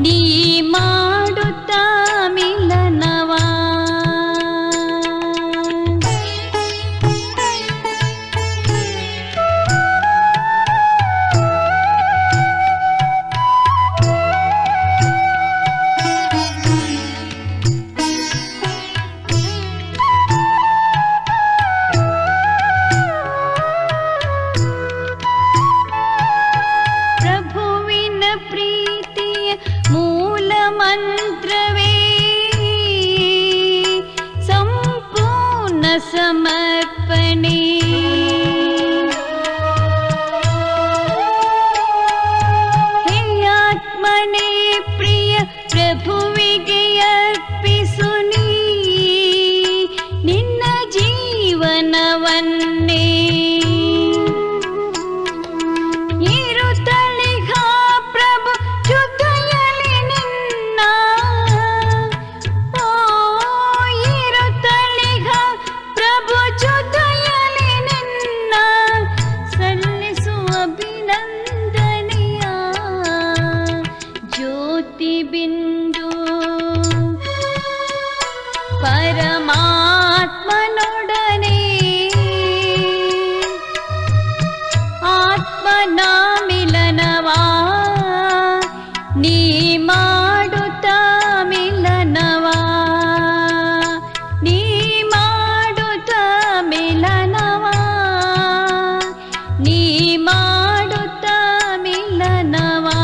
ನೀ ಮಾಡುತ್ತಾ ಮಿಲನವಾ. ಮಂತ್ರವೇ ಸಂಪೂರ್ಣ ಸಮರ್ಪಣೆ. ಹೇ ಆತ್ಮನೇ ಪ್ರಿಯ ಪ್ರಭುವಿಗೆ ಅರ್ಪಿಸು ನೀ ನಿನ್ನ ಜೀವನವನ್ನೇ. ಬಿಂದು ಪರಮಾತ್ಮನೊಡನೆ ಆತ್ಮನ ಮಿಲನವಾ. ನೀ ಮಾಡುತ್ತಾ ಮಿಲನವಾ. ನೀ ಮಾಡುತ್ತಾ ಮಿಲನವಾ. ನೀ ಮಾಡುತ್ತಾ ಮಿಲನವಾ.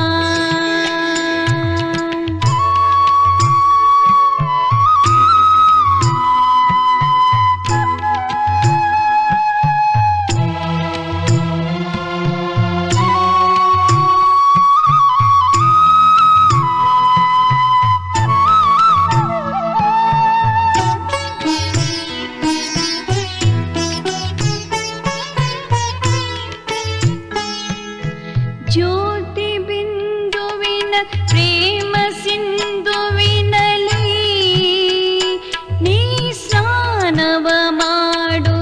ಜ್ಯೋತಿ ಬಿಂದುವಿನ ಪ್ರೇಮ ಸಿಂಧುವಿನಲ್ಲಿ ನೀ ಸ್ನಾನವ ಮಾಡು.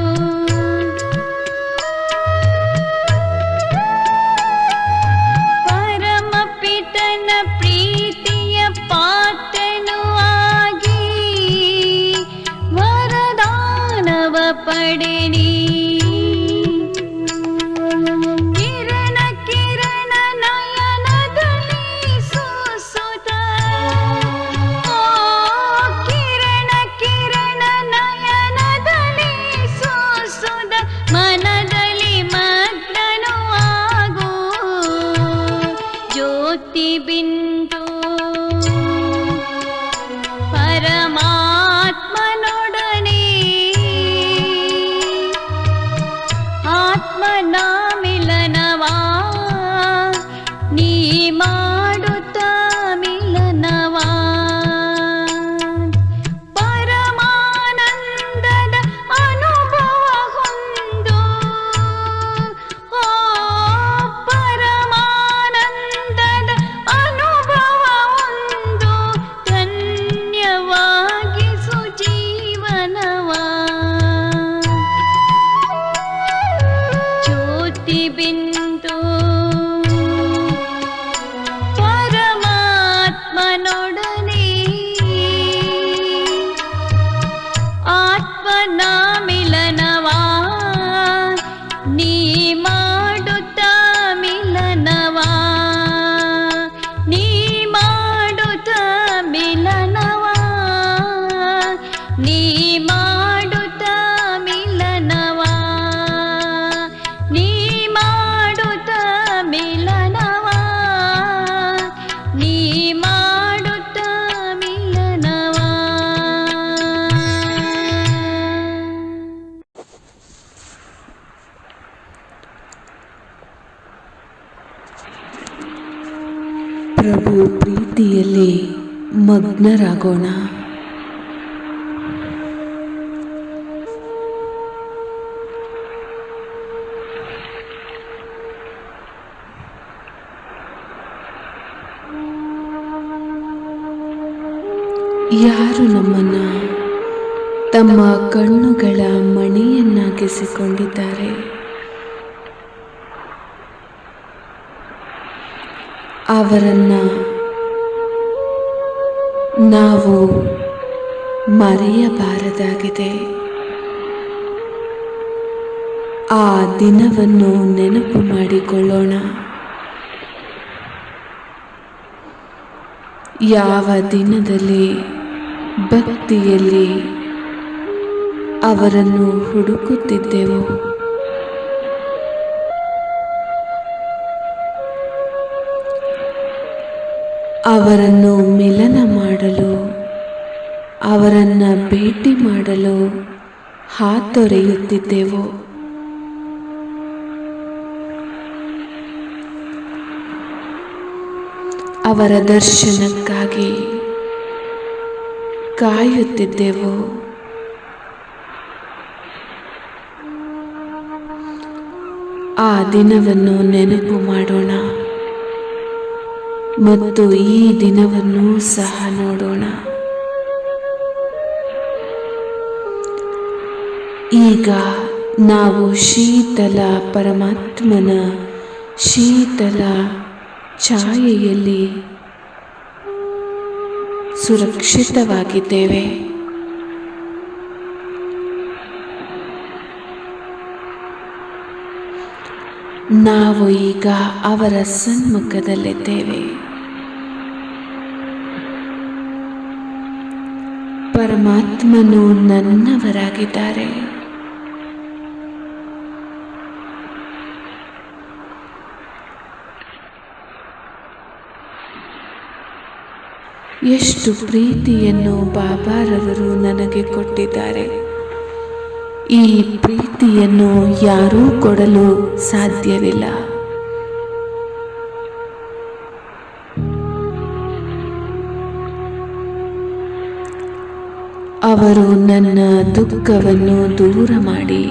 ಪರಮಪಿತನ ಪ್ರೀತಿಯ ಪಾತ್ರನು ಆಗಿ ವರದಾನವ ಪಡೆನಿ. ಜ್ಯೋತಿ ಬಿಂದು ಪರಮಾತ್ಮನೊಡನೆ ಆತ್ಮನ ಮಿಲನವಾ. ನೀ ಮಾಡುತ್ತಾ ಮಿಲನವಾ. ಪರಮಾನಂದದ ಅನುಭವ ಹೊಂದು ಪರಮಾನಂದದ ಅನುಭವ ಒಂದು ಧನ್ಯವಾಗಿಸು ಜೀವನವಾ. ಜ್ಯೋತಿ ಬಿಂದು ಪರಮಾತ್ಮನೊಡನೆ ಆತ್ಮನ ಮಿಲನವಾ. ನೀ ಮಾಡುತ್ತಾ ಮಿಲನವಾ. ನೀ ಮಾಡುತ್ತಾ ಮಿಲನವಾ. ನೀ ಮಾಡುತ್ತಾ ಮಿಲನವಾ. ನೀ ಮಾಡುತ್ತಾ ಮಿಲನವಾ. ನೀ ಮಾಡುತ್ತಾ ಮಿಲನವಾ. ಪ್ರಭು ಪ್ರೀತಿಯಲ್ಲಿ ಮಗ್ನರಾಗೋಣ. ಯಾರು ನಮ್ಮನ್ನ ತಮ್ಮ ಕಣ್ಣುಗಳ ಮಣಿಯನ್ನಾಗಿಸಿಕೊಂಡಿದ್ದಾರೆ, ಅವರನ್ನ ನಾವು ಮರೆಯಬಾರದಾಗಿದೆ. ಆ ದಿನವನ್ನು ನೆನಪು ಮಾಡಿಕೊಳ್ಳೋಣ. ಯಾವ ದಿನದಲ್ಲಿ ಭಕ್ತಿಯಲ್ಲಿ ಅವರನ್ನು ಹುಡುಕುತ್ತಿದ್ದೆವೋ ಅವರನ್ನು ಮಿಲನ ಮಾಡಲು, ಅವರನ್ನು ಭೇಟಿ ಮಾಡಲು ಹಾತೊರೆಯುತ್ತಿದ್ದೆವೋ ಅವರ ದರ್ಶನಕ್ಕಾಗಿ ಕಾಯುತ್ತಿದ್ದೆವೋ ಆ ದಿನವನ್ನು ನೆನಪು ಮಾಡೋಣ ಮತ್ತು ಈ ದಿನವನ್ನು ಸಹ ನೋಡೋಣ. ಈಗ ನಾವು ಶೀತಲ ಪರಮಾತ್ಮನ ಶೀತಲ ಛಾಯೆಯಲ್ಲಿ ಸುರಕ್ಷಿತವಾಗಿದ್ದೇವೆ. ನಾವು ಈಗ ಅವರ ಸನ್ಮುಖದಲ್ಲಿದ್ದೇವೆ. ಪರಮಾತ್ಮನು ನನ್ನವರಾಗಿದ್ದಾರೆ. ಎಷ್ಟು ಪ್ರೀತಿಯನ್ನು ಬಾಬಾರವರು ನನಗೆ ಕೊಟ್ಟಿದ್ದಾರೆ. ಈ ಪ್ರೀತಿಯನ್ನು ಯಾರೂ ಕೊಡಲು ಸಾಧ್ಯವಿಲ್ಲ. ಅವರು ನನ್ನ ದುಃಖವನ್ನು ದೂರ ಮಾಡಿ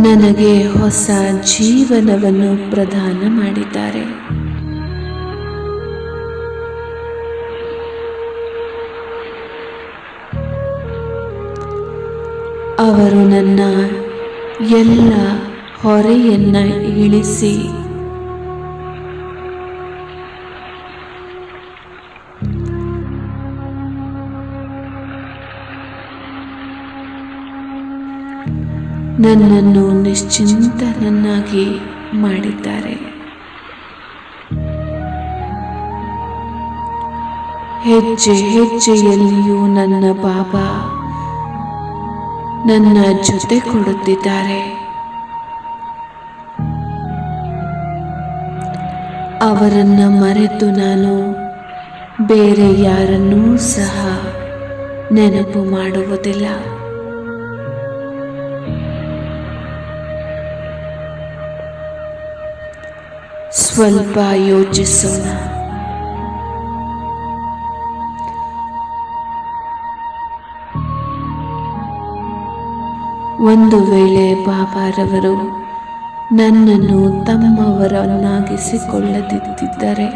ನನಗೆ ಹೊಸ ಜೀವನವನ್ನು ಪ್ರದಾನ ಮಾಡಿದ್ದಾರೆ. ಅವರು ನನ್ನ ಎಲ್ಲ ಹೊರೆಯನ್ನು ಇಳಿಸಿ ನನ್ನನ್ನು ನಿಶ್ಚಿಂತನನ್ನಾಗಿ ಮಾಡಿದ್ದಾರೆ. ಹೆಜ್ಜೆ ಹೆಜ್ಜೆಯಲ್ಲಿಯೂ ನನ್ನ ಬಾಬಾ ನನ್ನ ಜೊತೆ ಕೊಡುತ್ತಿದ್ದಾರೆ. ಅವರನ್ನು ಮರೆತು ನಾನು ಬೇರೆ ಯಾರನ್ನೂ ಸಹ ನೆನಪು ಮಾಡುವುದಿಲ್ಲ. ಸ್ವಲ್ಪ ಯೋಚಿಸೋಣ. ಒಂದು ವೇಳೆ ಬಾಬಾರವರು ನನ್ನನ್ನು ತಮ್ಮವರನ್ನಾಗಿಸಿಕೊಳ್ಳದಿದ್ದರೆ,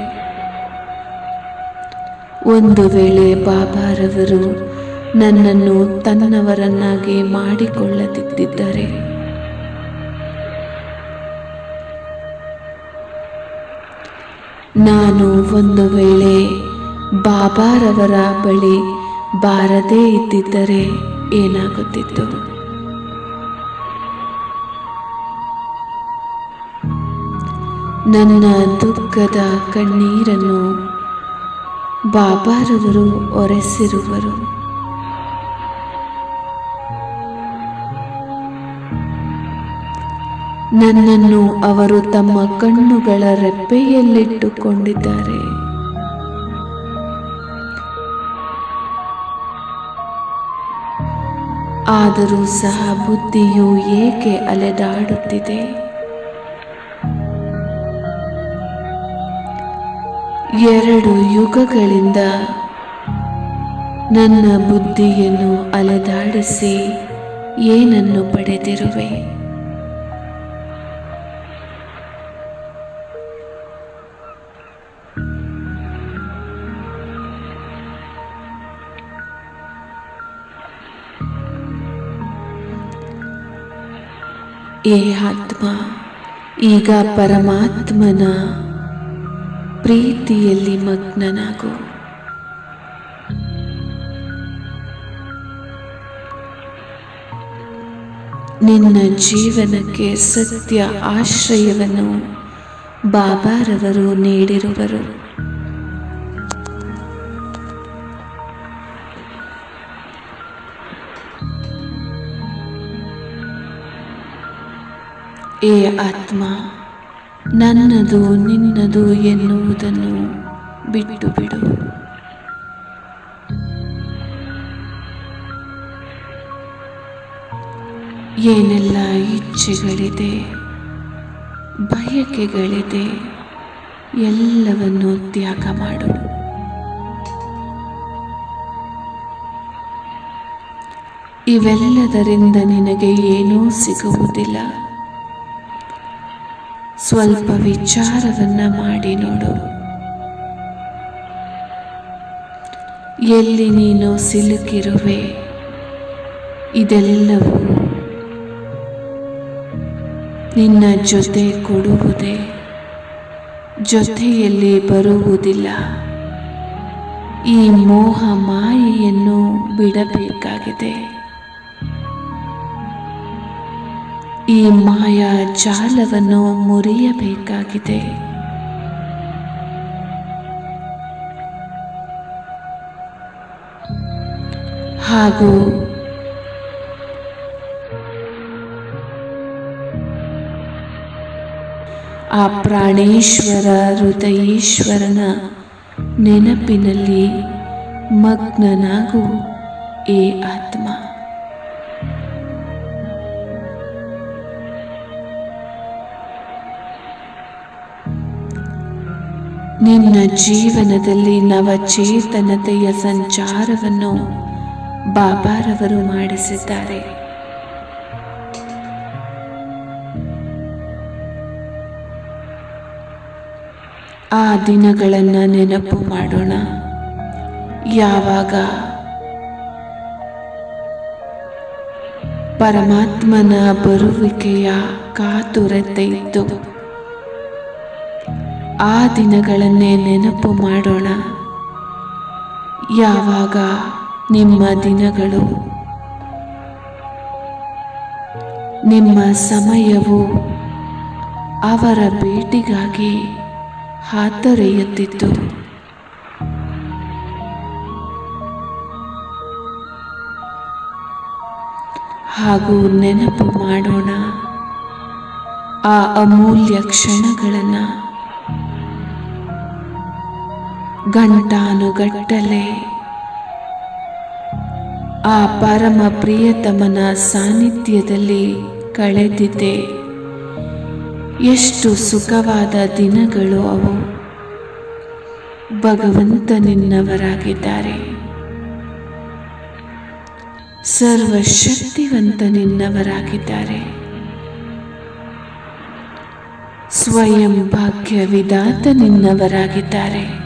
ಒಂದು ವೇಳೆ ಬಾಬಾರವರು ನನ್ನನ್ನು ತನ್ನವರನ್ನಾಗಿ ಮಾಡಿಕೊಳ್ಳದಿದ್ದರೆ, ನಾನು ಒಂದು ವೇಳೆ ಬಾಬಾರವರ ಬಳಿ ಬಾರದೇ ಇದ್ದಿದ್ದರೆ ಏನಾಗುತ್ತಿತ್ತು? ನನ್ನ ದುಃಖದ ಕಣ್ಣೀರನ್ನು ಬಾಬಾರವರು ಒರೆಸಿರುವರು. ನನ್ನನ್ನು ಅವರು ತಮ್ಮ ಕಣ್ಣುಗಳ ರೆಪ್ಪೆಯಲ್ಲಿಟ್ಟುಕೊಂಡಿದ್ದಾರೆ. ಆದರೂ ಸಹ ಬುದ್ಧಿಯು ಏಕೆ ಅಲೆದಾಡುತ್ತಿದೆ? ಎರಡು ಯುಗಗಳಿಂದ ನನ್ನ ಬುದ್ಧಿಯನ್ನು ಅಲೆದಾಡಿಸಿ ಏನನ್ನು ಪಡೆದಿರುವೆ? ಏ ಆತ್ಮ, ಈಗ ಪರಮಾತ್ಮನ ಪ್ರೀತಿಯಲ್ಲಿ ಮಗ್ನನಾಗು. ನಿನ್ನ ಜೀವನಕ್ಕೆ ಸತ್ಯ ಆಶ್ರಯವನ್ನು ಬಾಬಾರವರು ನೀಡಿರುವರು. ಏ ಆತ್ಮ, ನನ್ನದು ನಿನ್ನದು ಎನ್ನುವುದನ್ನು ಬಿಟ್ಟು ಬಿಡು. ಏನೆಲ್ಲ ಇಚ್ಛೆಗಳಿದೆ, ಬಯಕೆಗಳಿದೆ, ಎಲ್ಲವನ್ನು ತ್ಯಾಗ ಮಾಡು. ಇವೆಲ್ಲದರಿಂದ ನಿನಗೆ ಏನೂ ಸಿಗುವುದಿಲ್ಲ. ಸ್ವಲ್ಪ ವಿಚಾರವನ್ನ ಮಾಡಿ ನೋಡು. ಎಲ್ಲಿ ನೀನು ಸಿಲುಕಿರುವೆ, ಇದೆಲ್ಲವೂ ನಿನ್ನ ಜೊತೆ ಕೊಡುವುದೇ, ಜೊತೆಯಲ್ಲಿ ಬರುವುದಿಲ್ಲ. ಈ ಮೋಹ ಮಾಯೆಯನ್ನು ಬಿಡಬೇಕಾಗಿದೆ. ಈ ಮಾಯಾ ಜಾಲವನ್ನು ಮುರಿಯಬೇಕಾಗಿದೆ. ಹಾಗೂ ಆ ಪ್ರಾಣೇಶ್ವರ ಹೃದಯೇಶ್ವರನ ನೆನಪಿನಲ್ಲಿ ಮಗ್ನನಾಗು ಏ ಆತ್ಮ. ನಿನ್ನ ಜೀವನದಲ್ಲಿ ನವಚೇತನತೆಯ ಸಂಚಾರವನ್ನು ಬಾಬಾರವರು ಮಾಡಿಸಿದ್ದಾರೆ. ಆ ದಿನಗಳನ್ನು ನೆನಪು ಮಾಡೋಣ. ಯಾವಾಗ ಪರಮಾತ್ಮನ ಬರುವಿಕೆಯ ಕಾತುರತೆ ಇತ್ತು, ಆ ದಿನಗಳನ್ನೇ ನೆನಪು ಮಾಡೋಣ. ಯಾವಾಗ ನಿಮ್ಮ ದಿನಗಳು, ನಿಮ್ಮ ಸಮಯವು ಅವರ ಭೇಟಿಗಾಗಿ ಹಾತೊರೆಯುತ್ತಿತ್ತು. ಹಾಗೂ ನೆನಪು ಮಾಡೋಣ ಆ ಅಮೂಲ್ಯ ಕ್ಷಣಗಳನ್ನು. ಗಂಟಾನುಗಟ್ಟಲೆ ಆ ಪರಮ ಪ್ರಿಯತಮನ ಸಾನ್ನಿಧ್ಯದಲ್ಲಿ ಕಳೆದಿದ್ದೆ. ಎಷ್ಟು ಸುಖವಾದ ದಿನಗಳು ಅವು. ಭಗವಂತನಿನ್ನವರಾಗಿದ್ದಾರೆ, ಸರ್ವಶಕ್ತಿವಂತನಿನ್ನವರಾಗಿದ್ದಾರೆ, ಸ್ವಯಂ ಭಾಗ್ಯ ವಿಧಾತನಿನ್ನವರಾಗಿದ್ದಾರೆ.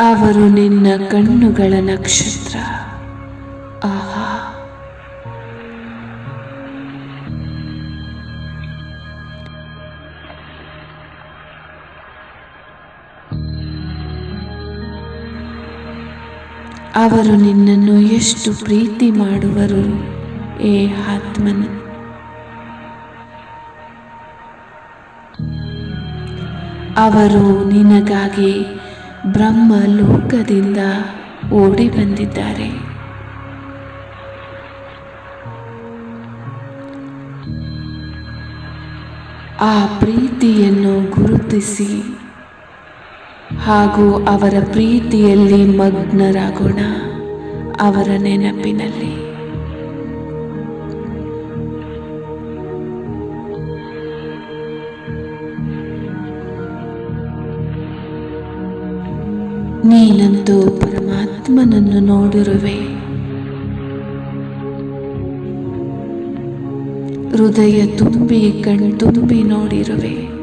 ಅವರು ನಿನ್ನ ಕಣ್ಣುಗಳ ನಕ್ಷತ್ರ. ಆಹಾ, ಅವರು ನಿನ್ನನ್ನು ಎಷ್ಟು ಪ್ರೀತಿ ಮಾಡುವರು ಏ ಆತ್ಮನ್. ಅವರು ನಿನಗಾಗಿ ಬ್ರಹ್ಮ ಲೋಕದಿಂದ ಓಡಿ ಬಂದಿದ್ದಾರೆ. ಆ ಪ್ರೀತಿಯನ್ನು ಗುರುತಿಸಿ ಹಾಗೂ ಅವರ ಪ್ರೀತಿಯಲ್ಲಿ ಮಗ್ನರಾಗೋಣ, ಅವರ ನೆನಪಿನಲ್ಲಿ. ನೀನಂತೂ ಪರಮಾತ್ಮನನ್ನು ನೋಡಿರುವೆ. ಹೃದಯ ತುಂಬಿ ಕಣ್ತುಂಬಿ ನೋಡಿರುವೆ.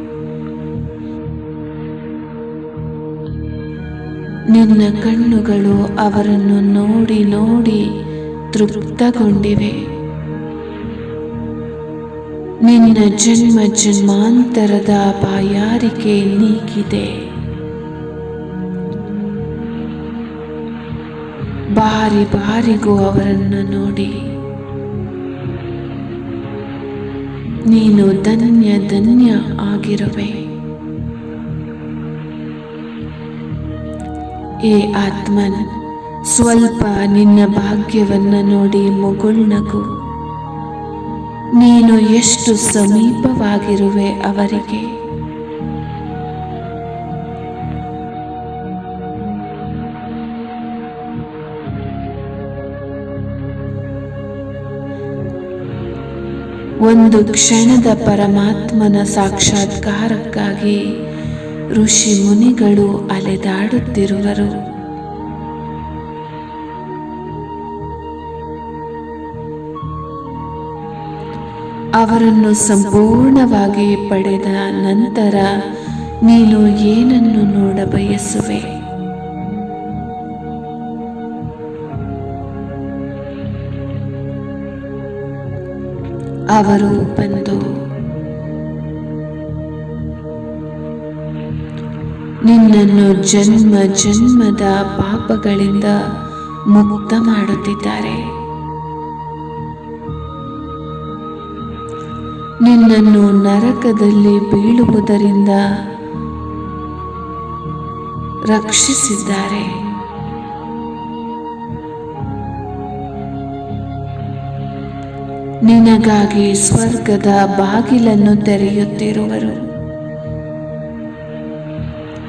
ನಿನ್ನ ಕಣ್ಣುಗಳು ಅವರನ್ನು ನೋಡಿ ನೋಡಿ ತೃಪ್ತಗೊಂಡಿವೆ. ನಿನ್ನ ಜನ್ಮ ಜನ್ಮಾಂತರದ ಬಾಯಾರಿಕೆ ನೀಗಿದೆ. ಬಾರಿ ಬಾರಿಗೂ ಅವರನ್ನು ನೋಡಿ ನೀನು ಧನ್ಯ ಧನ್ಯ ಆಗಿರುವೆ. ಏ ಆತ್ಮನ್, ಸ್ವಲ್ಪ ನಿನ್ನ ಭಾಗ್ಯವನ್ನು ನೋಡಿ ಮುಗುಳ್ನಗು. ನೀನು ಎಷ್ಟು ಸಮೀಪವಾಗಿರುವೆ ಅವರಿಗೆ. ಒಂದು ಕ್ಷಣದ ಪರಮಾತ್ಮನ ಸಾಕ್ಷಾತ್ಕಾರಕ್ಕಾಗಿ ಋಷಿ ಮುನಿಗಳು ಅಲೆದಾಡುತ್ತಿರುವರು. ಅವರನ್ನು ಸಂಪೂರ್ಣವಾಗಿ ಪಡೆದ ನಂತರ ನೀನು ಏನನ್ನು ನೋಡಬಯಸುವೆ? ಅವರು ಬಂದು ನಿನ್ನನ್ನು ಜನ್ಮ ಜನ್ಮದ ಪಾಪಗಳಿಂದ ಮುಕ್ತ ಮಾಡುತ್ತಿದ್ದಾರೆ. ನಿನ್ನನ್ನು ನರಕದಲ್ಲಿ ಬೀಳುವುದರಿಂದ ರಕ್ಷಿಸಿದ್ದಾರೆ. ನಿನಗಾಗಿ ಸ್ವರ್ಗದ ಬಾಗಿಲನ್ನು ತೆರೆಯುತ್ತಿರುವರು.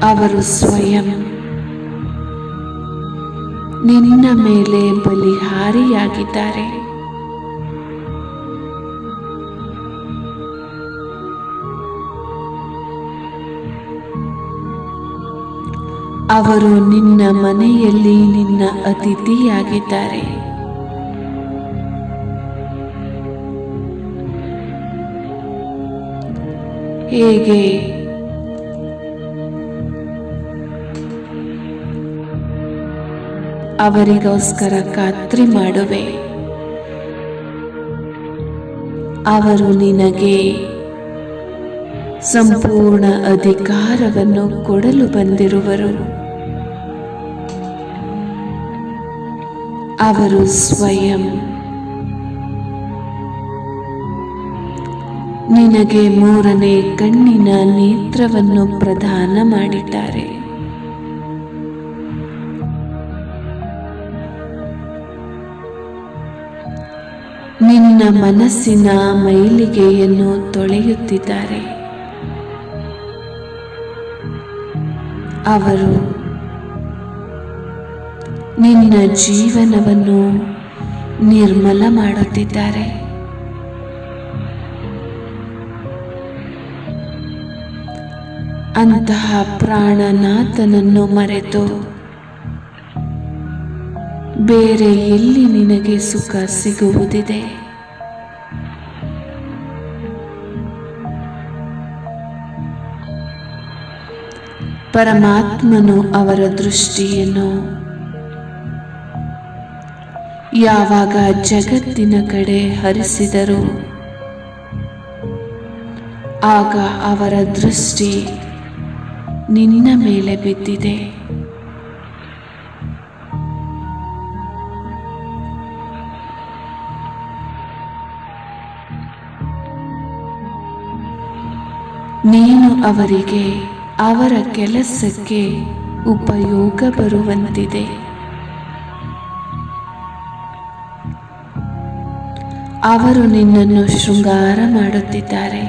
ಅವರು ಸ್ವಯಂ ನಿನ್ನ ಮೇಲೆ ಬಲಿಹಾರಿಯಾಗಿದ್ದಾರೆ. ಅವರು ನಿನ್ನ ಮನೆಯಲ್ಲಿ ನಿನ್ನ ಅತಿಥಿಯಾಗಿದ್ದಾರೆ. ಹೇಗೆ ಅವರಿಗೋಸ್ಕರ ಖಾತ್ರಿ ಮಾಡುವೆ? ಅವರು ನಿನಗೆ ಸಂಪೂರ್ಣ ಅಧಿಕಾರವನ್ನು ಕೊಡಲು ಬಂದಿರುವರು. ಅವರು ಸ್ವಯಂ ನಿನಗೆ ಮೂರನೇ ಕಣ್ಣಿನ ನೇತ್ರವನ್ನು ಪ್ರದಾನ ಮಾಡಿದ್ದಾರೆ. ನಿನ್ನ ಮನಸ್ಸಿನ ಮೈಲಿಗೆಯನ್ನು ತೊಳೆಯುತ್ತಿದ್ದಾರೆ. ಅವರು ನಿನ್ನ ಜೀವನವನ್ನು ನಿರ್ಮಲ ಮಾಡುತ್ತಿದ್ದಾರೆ. ಅಂತಹ ಪ್ರಾಣನಾಥನನ್ನು ಮರೆತು ಬೇರೆ ಎಲ್ಲಿ ನಿನಗೆ ಸುಖ ಸಿಗುವುದಿದೆ? ಪರಮಾತ್ಮನು ಅವರ ದೃಷ್ಟಿಯನ್ನು ಯಾವಾಗ ಜಗತ್ತಿನ ಕಡೆ ಹರಿಸಿದರು, ಆಗ ಅವರ ದೃಷ್ಟಿ ನಿನ್ನ ಮೇಲೆ ಬಿದ್ದಿದೆ. ನೀನು ಅವರಿಗೆ ಅವರ ಕೆಲಸಕ್ಕೆ ಉಪಯೋಗ ಬರುವಂತಿದೆ. ಅವರು ನಿನ್ನನ್ನು ಶೃಂಗಾರ ಮಾಡುತ್ತಿದ್ದಾರೆ.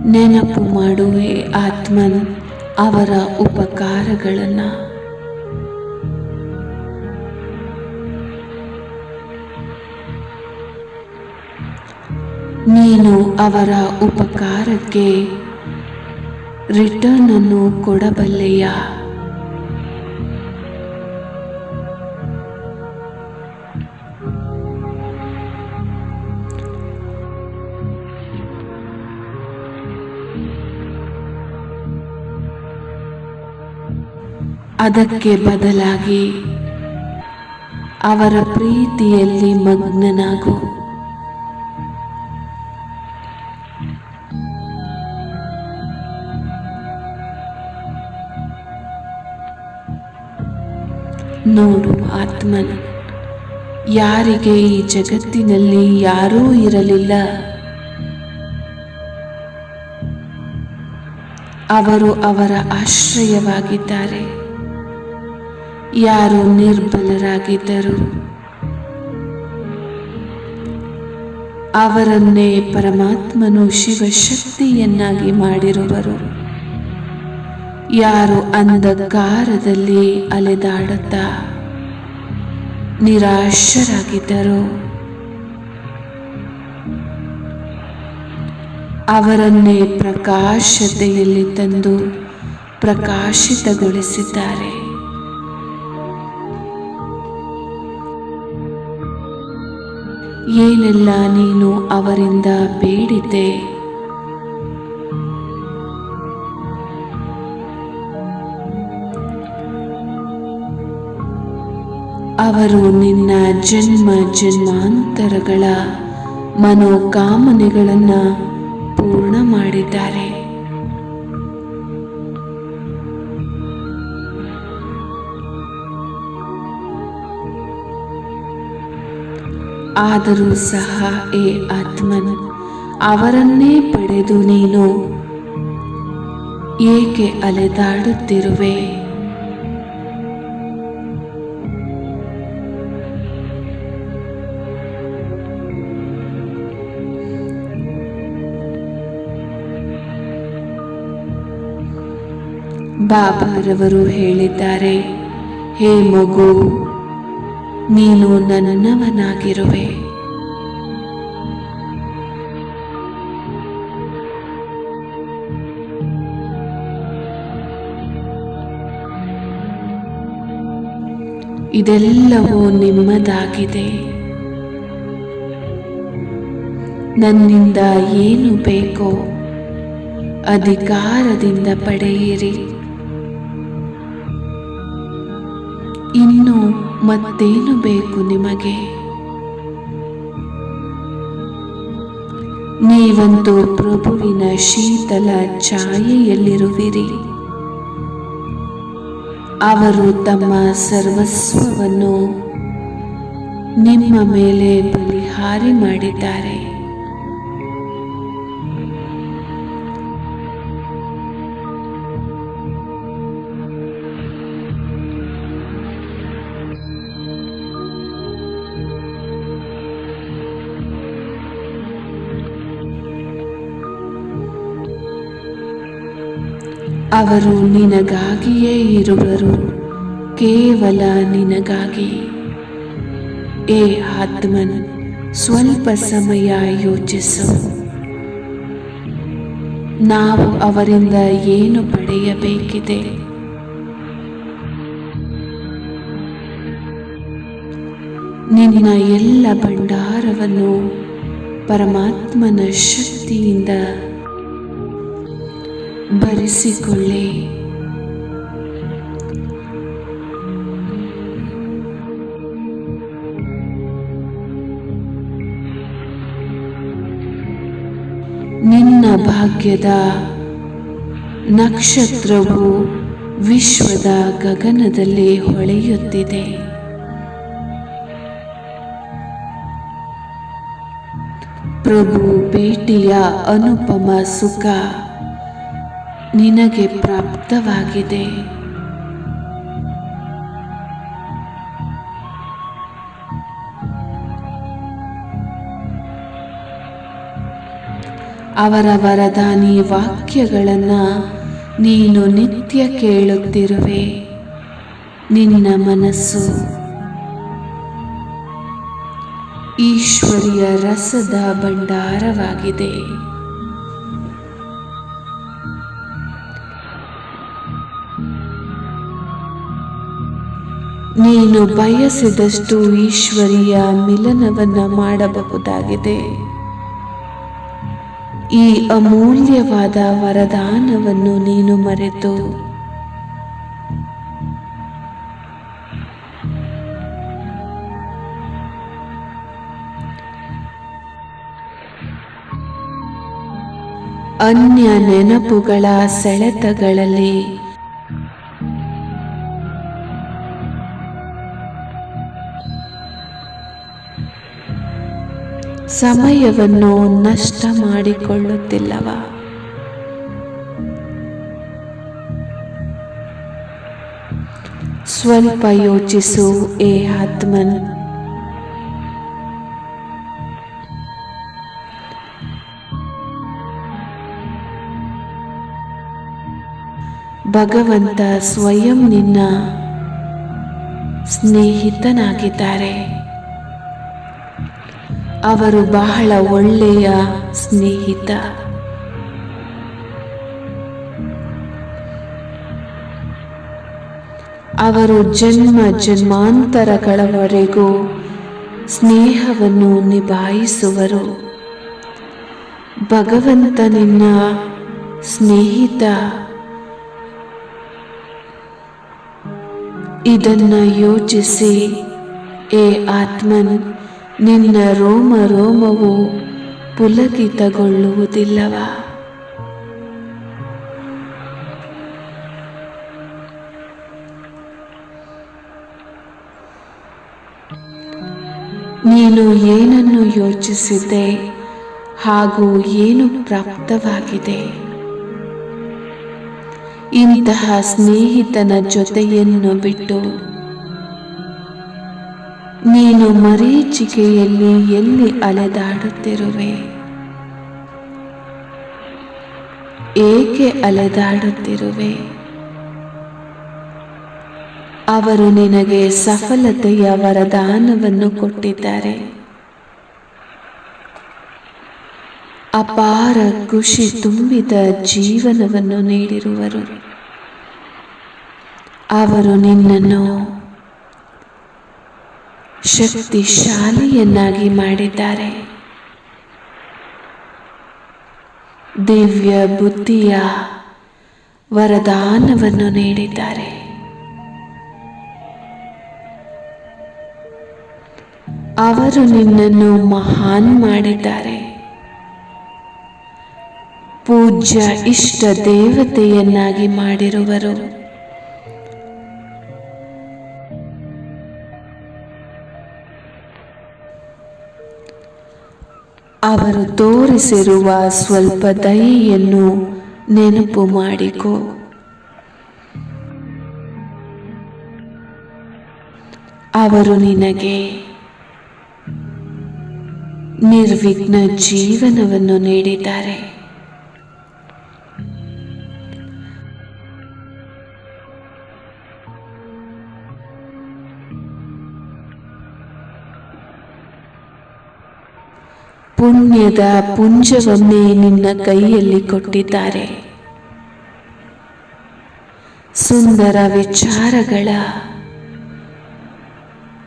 ನೆನಪು ಮಾಡುವೆ ಆತ್ಮನ್ ಅವರ ಉಪಕಾರಗಳನ್ನು. ನೀನು ಅವರ ಉಪಕಾರಕ್ಕೆ ರಿಟರ್ನ್ ಅನ್ನು ಕೊಡಬಲ್ಲೆಯಾ? ಅದಕ್ಕೆ ಬದಲಾಗಿ ಅವರ ಪ್ರೀತಿಯಲ್ಲಿ ಮಗ್ನನಾಗು. ನೋಡು ಆತ್ಮನ್, ಯಾರಿಗೆ ಈ ಜಗತ್ತಿನಲ್ಲಿ ಯಾರೂ ಇರಲಿಲ್ಲ, ಅವರು ಅವರ ಆಶ್ರಯವಾಗಿದ್ದಾರೆ. ಯಾರು ನಿರ್ಬಲರಾಗಿದ್ದರು ಅವರನ್ನೇ ಪರಮಾತ್ಮನು ಶಿವಶಕ್ತಿಯನ್ನಾಗಿ ಮಾಡಿರುವರು. ಯಾರು ಅಂಧಕಾರದಲ್ಲಿ ಅಲೆದಾಡುತ್ತಾ ನಿರಾಶರಾಗಿದ್ದರು ಅವರನ್ನೇ ಪ್ರಕಾಶತೆಯಲ್ಲಿ ತಂದು ಪ್ರಕಾಶಿತಗೊಳಿಸಿದ್ದಾರೆ. ಏನೆಲ್ಲ ನೀನು ಅವರಿಂದ ಬೇಡಿದ್ದೆ, ಅವರು ನಿನ್ನ ಜನ್ಮ ಜನ್ಮಾಂತರಗಳ ಮನೋಕಾಮನೆಗಳನ್ನು ಪೂರ್ಣ ಮಾಡಿದ್ದಾರೆ. ಆದರೂ ಸಹ ಏ ಆತ್ಮನ್, ಅವರನ್ನೇ ಪಡೆದು ನೀನು ಏಕೆ ಅಲೆದಾಡುತ್ತಿರುವೆ? ಬಾಬಾರವರು ಹೇಳಿದ್ದಾರೆ, ಹೇ ಮಗು, ನೀನು ನನ್ನವನಾಗಿರುವೆ. ಇದೆಲ್ಲವೂ ನಿಮ್ಮದಾಗಿದೆ. ನನ್ನಿಂದ ಏನು ಬೇಕೋ ಅಧಿಕಾರದಿಂದ ಪಡೆಯಿರಿ. ಇನ್ನು ಮತ್ತೇನು ಬೇಕು ನಿಮಗೆ? ನೀವಂತೂ ಪ್ರಭುವಿನ ಶೀತಲ ಛಾಯೆಯಲ್ಲಿರುವಿರಿ. ಅವರು ತಮ್ಮ ಸರ್ವಸ್ವವನ್ನು ನಿಮ್ಮ ಮೇಲೆ ಬಲಿಹಾರಿ ಮಾಡಿದ್ದಾರೆ. ಅವರು ನಿನಗಾಗಿಯೇ ಇರುವರು, ಕೇವಲ ನಿನಗಾಗಿ. ಏ ಆತ್ಮನ್, ಸ್ವಲ್ಪ ಸಮಯ ಯೋಚಿಸು. ನಾವು ಅವರಿಂದ ಏನು ಪಡೆಯಬೇಕಿದೆ? ನಿನ್ನ ಎಲ್ಲ ಭಂಡಾರವನ್ನು ಪರಮಾತ್ಮನ ಶಕ್ತಿಯಿಂದ ಭರಿಸಿಕೊಳ್ಳಿ. ನಿನ್ನ ಭಾಗ್ಯದ ನಕ್ಷತ್ರವು ವಿಶ್ವದ ಗಗನದಲ್ಲಿ ಹೊಳೆಯುತ್ತಿದೆ. ಪ್ರಭು ಭೇಟಿಯ ಅನುಪಮ ಸುಖ ನಿನಗೆ ಪ್ರಾಪ್ತವಾಗಿದೆ. ಅವರ ವರದಾನಿ ವಾಕ್ಯಗಳನ್ನು ನೀನು ನಿತ್ಯ ಕೇಳುತ್ತಿರುವೆ. ನಿನ್ನ ಮನಸ್ಸು ಈಶ್ವರಿಯ ರಸದ ಭಂಡಾರವಾಗಿದೆ. ನೀನು ಬಯಸಿದಷ್ಟು ಈಶ್ವರಿಯ ಮಿಲನವನ್ನ ಮಾಡಬಹುದಾಗಿದೆ. ಈ ಅಮೂಲ್ಯವಾದ ವರದಾನವನ್ನು ನೀನು ಮರೆತು ಅನ್ಯ ನೆನಪುಗಳ ಸೆಳೆತಗಳಲ್ಲಿ ಸಮಯವನ್ನು ನಷ್ಟ ಮಾಡಿಕೊಳ್ಳುತ್ತಿಲ್ಲವ? ಸ್ವಲ್ಪ ಯೋಚಿಸು ಏ ಆತ್ಮನ್. ಭಗವಂತ ಸ್ವಯಂ ನಿನ್ನ ಸ್ನೇಹಿತನಾಗಿದ್ದಾರೆ. ಅವರು ಬಹಳ ಒಳ್ಳೆಯ ಸ್ನೇಹಿತ. ಅವರು ಜನ್ಮ ಜನ್ಮಾಂತರಗಳವರೆಗೂ ಸ್ನೇಹವನ್ನು ನಿಭಾಯಿಸುವರು. ಭಗವಂತ ನಿನ್ನ ಸ್ನೇಹಿತ. ಇದನ್ನು ಯೋಚಿಸಿ ಏ ಆತ್ಮನ್, ನಿನ್ನ ರೋಮ ರೋಮವು ಪುಲಕಿತಗೊಳ್ಳುವುದಿಲ್ಲವ? ನೀನು ಏನನ್ನು ಯೋಚಿಸಿದೆ ಹಾಗೂ ಏನು ಪ್ರಾಪ್ತವಾಗಿದೆ? ಇಂತಹ ಸ್ನೇಹಿತನ ಜೊತೆಯನ್ನು ಬಿಟ್ಟು ನೀನು ಮರೀಚಿಕೆಯಲ್ಲಿ ಎಲ್ಲಿ ಅಲೆದಾಡುತ್ತಿರುವೆ? ಏಕೆ ಅಲೆದಾಡುತ್ತಿರುವೆ? ಅವರು ನಿನಗೆ ಸಫಲತೆಯ ವರದಾನವನ್ನು ಕೊಟ್ಟಿದ್ದಾರೆ. ಅಪಾರ ಖುಷಿ ತುಂಬಿದ ಜೀವನವನ್ನು ನೀಡಿರುವರು. ಅವರು ನಿನ್ನನ್ನು ಶಕ್ತಿಶಾಲಿಯನ್ನಾಗಿ ಮಾಡಿದ್ದಾರೆ. ದಿವ್ಯ ಬುದ್ಧಿಯ ವರದಾನವನ್ನು ನೀಡಿದ್ದಾರೆ. ಅವರು ನಿನ್ನನ್ನು ಮಹಾನ್ ಮಾಡಿದ್ದಾರೆ. ಪೂಜ್ಯ ಇಷ್ಟ ದೇವತೆಯನ್ನಾಗಿ ಮಾಡಿರುವರು. ಅವರು ತೋರಿಸಿರುವ ಸ್ವಲ್ಪ ದಯೆಯನ್ನು ನೆನಪು ಮಾಡಿಕೊ. ಅವರು ನಿನಗೆ ನಿರ್ವಿಘ್ನ ಜೀವನವನ್ನು ನೀಡಿದ್ದಾರೆ. ಪುಣ್ಯದ ಪುಂಜವನ್ನೇ ನಿನ್ನ ಕೈಯಲ್ಲಿ ಕೊಟ್ಟಿದ್ದಾರೆ. ಸುಂದರ ವಿಚಾರಗಳ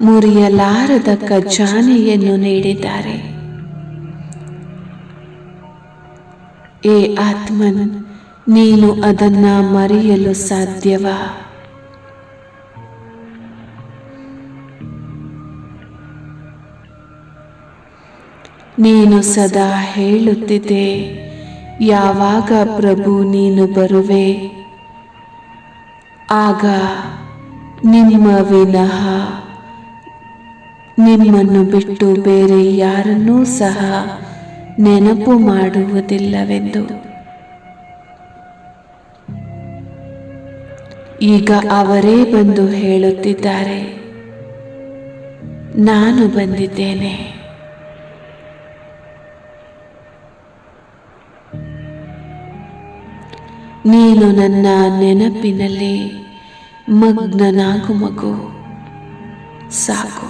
ಮುರಿಯಲಾರದ ಖಜಾನೆಯನ್ನು ನೀಡಿದ್ದಾರೆ. ಏ ಆತ್ಮನ್, ನೀನು ಅದನ್ನ ಮರೆಯಲು ಸಾಧ್ಯವಾ? ನೀನು ಸದಾ ಹೇಳುತ್ತಿದ್ದೆ, ಯಾವಾಗ ಪ್ರಭು ನೀನು ಬರುವೆ, ಆಗ ನಿಮ್ಮ ವಿನಃ ನಿಮ್ಮನ್ನು ಬಿಟ್ಟು ಬೇರೆ ಯಾರನ್ನೂ ಸಹ ನೆನಪು ಮಾಡುವುದಿಲ್ಲವೆಂದು. ಈಗ ಅವರೇ ಬಂದು ಹೇಳುತ್ತಿದ್ದಾರೆ, ನಾನು ಬಂದಿದ್ದೇನೆ. ನೀನು ನನ್ನ ನೆನಪಿನಲ್ಲಿ ಮಗ್ನನಾಗು ಮಗು, ಸಾಕು.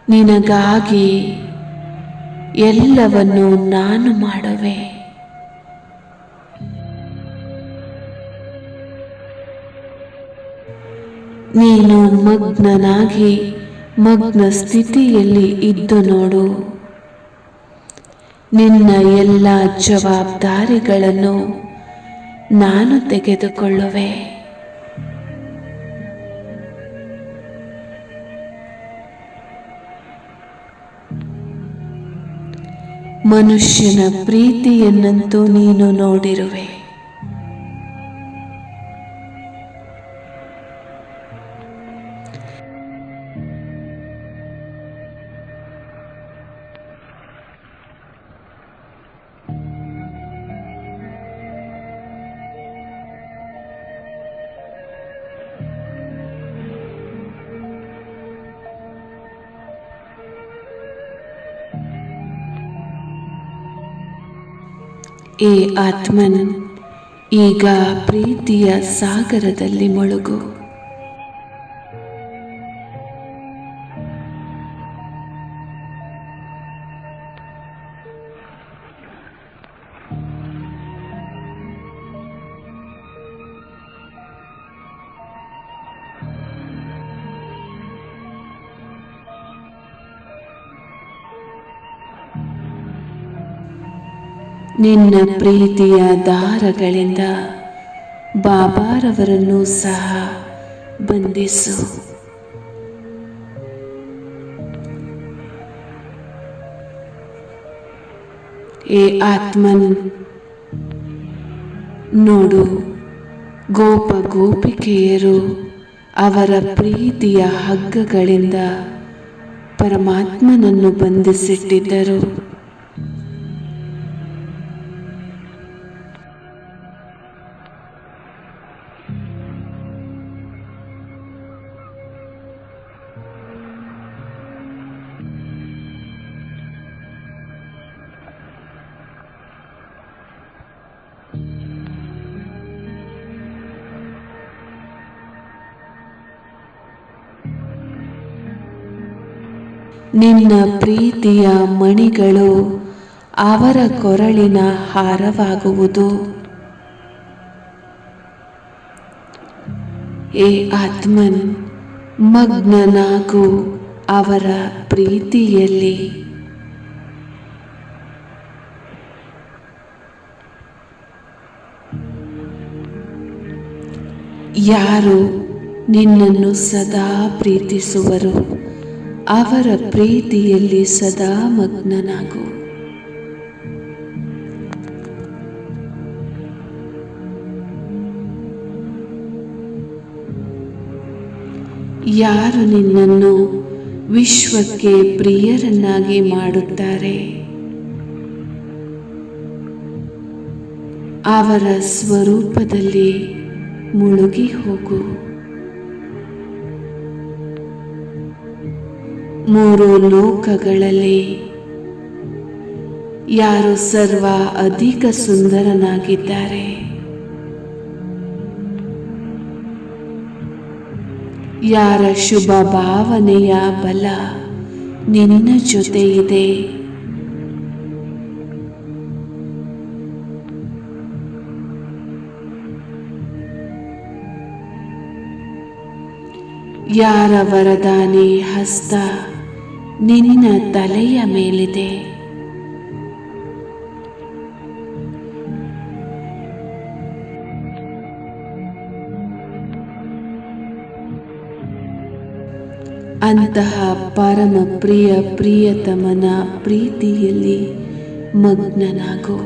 ನಿನಗಾಗಿ ಎಲ್ಲವನ್ನು ನಾನು ಮಾಡುವೆ. ನೀನು ಮಗ್ನನಾಗಿ ಮಗ್ನ ಸ್ಥಿತಿಯಲ್ಲಿ ಇದ್ದು ನೋಡು. ನಿನ್ನ ಎಲ್ಲ ಜವಾಬ್ದಾರಿಗಳನ್ನು ನಾನು ತೆಗೆದುಕೊಳ್ಳುವೆ. ಮನುಷ್ಯನ ಪ್ರೀತಿಯನ್ನಂತೂ ನೀನು ನೋಡಿರುವೆ. ಏ ಆತ್ಮನ್, ಈಗ ಪ್ರೀತಿಯ ಸಾಗರದಲ್ಲಿ ಮುಳುಗು. ನಿನ್ನ ಪ್ರೀತಿಯ ದಾರಗಳಿಂದ ಬಾಬಾರವರನ್ನು ಸಹ ಬಂಧಿಸು. ಏ ಆತ್ಮನ್, ನೋಡು, ಗೋಪ ಗೋಪಿಕೆಯರು ಅವರ ಪ್ರೀತಿಯ ಹಗ್ಗಗಳಿಂದ ಪರಮಾತ್ಮನನ್ನು ಬಂಧಿಸಿಟ್ಟಿದ್ದರು. ನಿನ್ನ ಪ್ರೀತಿಯ ಮಣಿಗಳು ಅವರ ಕೊರಳಿನ ಹಾರವಾಗುವುದು. ಏ ಆತ್ಮನ್, ಮಗ್ನನಾಗು ಅವರ ಪ್ರೀತಿಯಲ್ಲಿ. ಯಾರು ನಿನ್ನನ್ನು ಸದಾ ಪ್ರೀತಿಸುವರು ಅವರ ಪ್ರೀತಿಯಲ್ಲಿ ಸದಾ ಮಗ್ನನಾಗು. ಯಾರು ನಿನ್ನನ್ನು ವಿಶ್ವಕ್ಕೆ ಪ್ರಿಯರನ್ನಾಗಿ ಮಾಡುತ್ತಾರೆ ಅವರ ಸ್ವರೂಪದಲ್ಲಿ ಮುಳುಗಿ ಹೋಗು. ಮೂರು ಲೋಕಗಳಲ್ಲಿ ಯಾರು ಸರ್ವ ಅಧಿಕ ಸುಂದರನಾಗಿದ್ದಾರೆ, ಯಾರ ಶುಭ ಭಾವನೆಯ ಬಲ ನಿನ್ನ ಜೊತೆ ಇದೆ, ಯಾರ ವರದಾನಿ ಹಸ್ತ ನಿನ್ನ ತಲೆಯ ಮೇಲಿದೆ, ಅಂತಹ ಪರಮ ಪ್ರಿಯ ಪ್ರಿಯತಮನ ಪ್ರೀತಿಯಲ್ಲಿ ಮಗ್ನನಾಗು.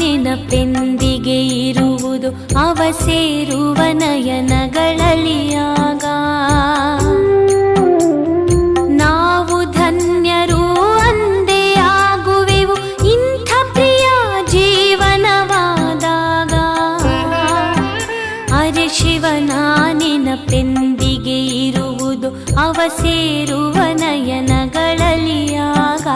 ನೆನಪೆಂದಿಗೆ ಇರುವುದು ಅವ ಸೇರುವ ನಯನಗಳಲ್ಲಿ ಆಗ ನಾವು ಧನ್ಯರು ಅಂದೇ ಆಗುವೆವು ಇಂಥ ಪ್ರಿಯ ಜೀವನವಾದಾಗ. ಅರೆ ಶಿವನ ನೆನಪೆಂದಿಗೆ ಇರುವುದು ಅವ ಸೇರುವ ನಯನಗಳಲ್ಲಿ ಆಗ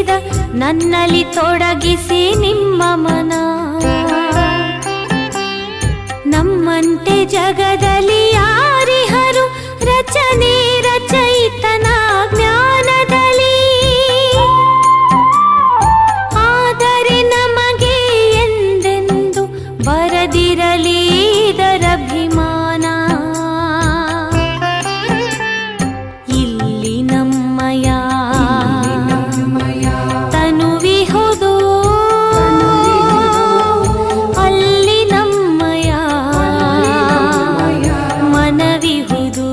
ಬೆಳೆಸಿದ ನನ್ನಲ್ಲಿ ತೊಡಗಿಸಿ ನಿಮ್ಮ ಮನ. ನಮ್ಮಂತೆ ಜಗದಲ್ಲಿ ಯಾರಿಹರು ರಚನೆ ರಚಯಿತನ ಜ್ಞಾನದಲ್ಲಿ. ಆದರೆ ನಮಗೆ ಎಂದೆಂದು ಬರದಿರಲಿ ಇದರಭಿಮಾನ. ಇಲ್ಲಿ ನಮ್ಮಯ ತನುವಿಹುದು, ಅಲ್ಲಿ ನಮ್ಮಯ ಮನವಿಹುದು.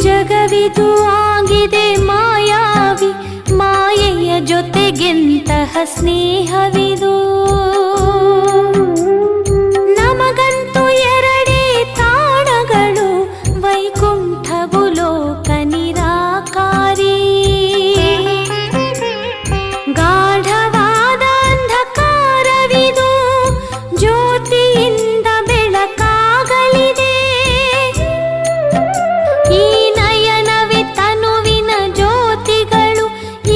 ಜಗವಿದು ಆಗಿದೆ ಮಾಯಾವಿ, ಮಾಯೆಯ ಜೊತೆಗೆಂತಹ ಸ್ನೇಹವಿದು. ನಮಗಂತೂ ಎರಡೇ ತಾಣಗಳು, ವೈಕುಂಠವು ಲೋಕ ನಿರಾಕಾರಿ. ಗಾಢವಾದ ಅಂಧಕಾರವಿದು, ಜ್ಯೋತಿಯಿಂದ ಬೆಳಕಾಗಲಿದೆ. ಈ ನಯನವೇ ತನುವಿನ ಜ್ಯೋತಿಗಳು,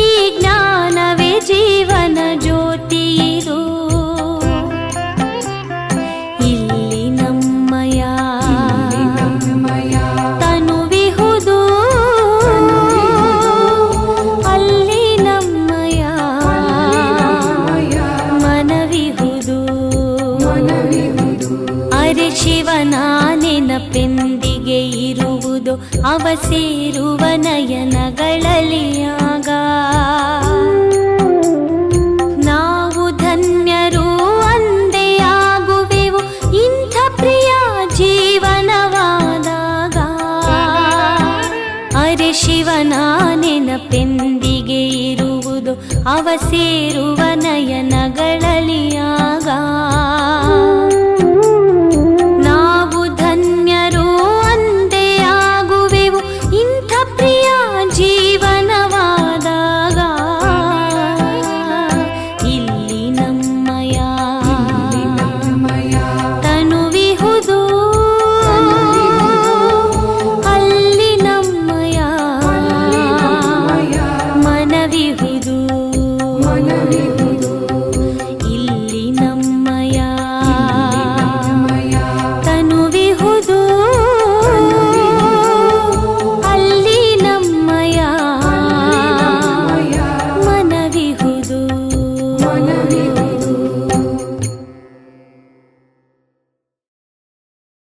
ಈ ಜ್ಞಾನವೇ ಜೀವನ ಜ್ಯೋತಿಯಿದು. ಇಲ್ಲಿ ನಮ್ಮಯ ತನುವಿಹುದು, ಅಲ್ಲಿ ನಮ್ಮಯ ಮನವಿಹುದು. ಅರೆ ಶಿವನ ನೆನಪೆಂದಿಗೆ ಇರುವುದು, ಅವ ಸೇರುವ ನಯನಗಳಲ್ಲಿ ಆಗ. ನಾವು ಧನ್ಯರು ಅಂದೇ ಆಗುವೆವು, ಇಂಥ ಪ್ರಿಯ ಜೀವನವಾದಾಗ. ಅರೆ ಶಿವನ ನೆನಪೆಂದಿಗೆ ಇರುವುದು, ಅವ ಸೇರುವ ನಯನಗಳಲ್ಲಿ ಆಗ.